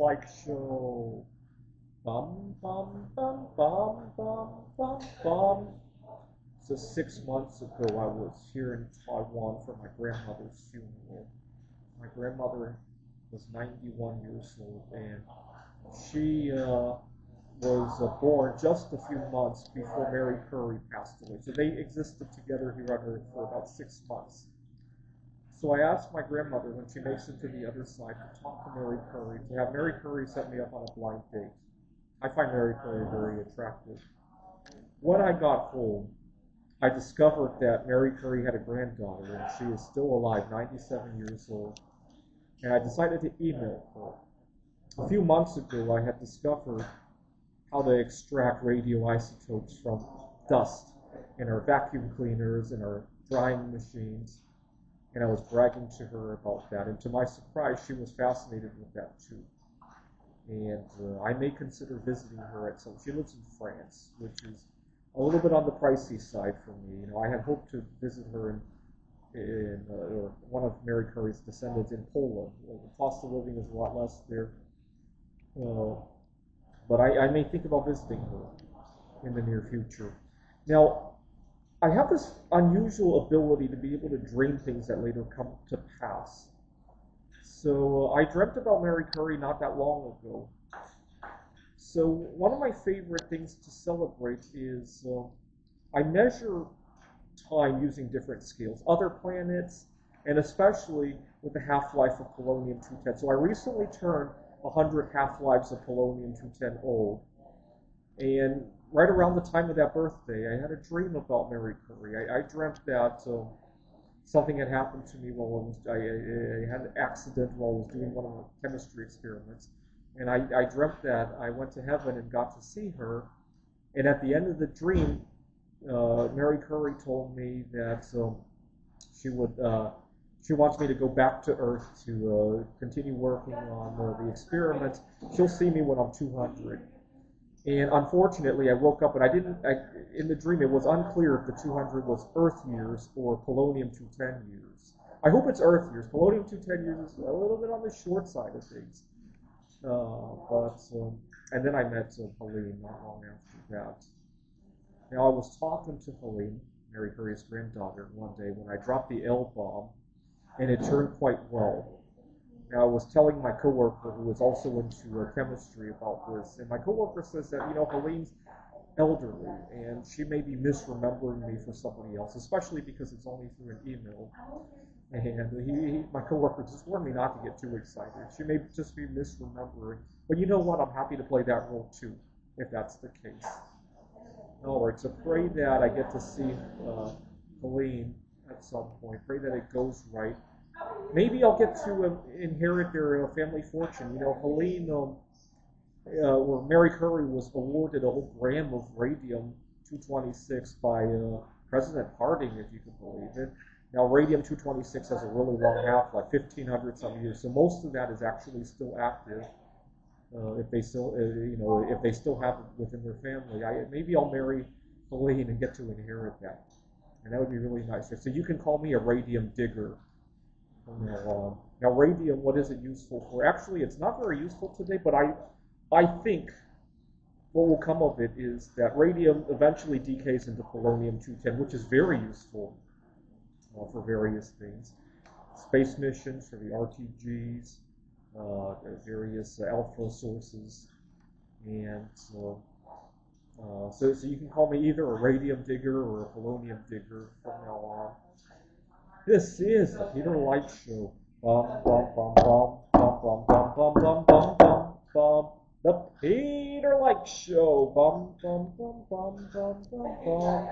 Light Show. Bum, bum, bum, bum, bum, bum, bum. So 6 months ago, I was here in Taiwan for my grandmother's funeral. My grandmother was 91 years old, and she was born just a few months before Mary Curry passed away. So they existed together here on Earth for about 6 months. So I asked my grandmother when she makes it to the other side to talk to Mary Curry, to have Mary Curry set me up on a blind date. I find Mary Curry very attractive. When I got home, I discovered that Mary Curry had a granddaughter, and she is still alive, 97 years old. And I decided to email her. A few months ago, I had discovered how to extract radioisotopes from dust in our vacuum cleaners and our drying machines. And I was bragging to her about that. And to my surprise, she was fascinated with that too. And I may consider visiting her at some. She lives in France, which is a little bit on the pricey side for me. You know, I had hoped to visit her in one of Mary Curry's descendants in Poland. The cost of living is a lot less there. But I may think about visiting her in the near future. Now, I have this unusual ability to be able to dream things that later come to pass. So I dreamt about Mary Curry not that long ago. So one of my favorite things to celebrate is I measure time using different scales, other planets, and especially with the half-life of polonium-210. So I recently turned 100 half-lives of polonium-210 old, and right around the time of that birthday, I had a dream about Mary Curry. I dreamt that something had happened to me while I had an accident while I was doing one of the chemistry experiments. And I dreamt that I went to heaven and got to see her. And at the end of the dream, Mary Curry told me that she wants me to go back to Earth to continue working on the experiments. She'll see me when I'm 200. And unfortunately, I woke up and in the dream, it was unclear if the 200 was Earth years or polonium-210 years. I hope it's Earth years. Polonium-210 years is a little bit on the short side of things. And then I met Helene not long after that. Now, I was talking to Helene, Mary Curry's granddaughter, one day when I dropped the L-bomb, and it turned quite well. Now, I was telling my coworker, who was also into chemistry, about this, and my coworker says that, you know, Helene's elderly, and she may be misremembering me for somebody else, especially because it's only through an email. And my coworker just warned me not to get too excited. She may just be misremembering. But you know what? I'm happy to play that role too, if that's the case. All right, so pray that I get to see Helene at some point. Pray that it goes right. Maybe I'll get to inherit their family fortune. You know, Helene, or Mary Curry was awarded a whole gram of radium-226 by President Harding, if you can believe it. Now, radium-226 has a really long half-life, 1,500 some years, so most of that is actually still active. If they still, if they still have it within their family, maybe I'll marry Helene and get to inherit that, and that would be really nice. So you can call me a Radium Digger from now on. Now, radium, what is it useful for? Actually, it's not very useful today, but I think what will come of it is that radium eventually decays into polonium-210, which is very useful for various things. Space missions for the RTGs, various alpha sources, and so you can call me either a Radium Digger or a Polonium Digger from now on. This is the Peter Light Show. Bum bum bum bum bum bum bum bum bum bum bum. The Peter Light Show. Bum bum bum bum bum bum bum.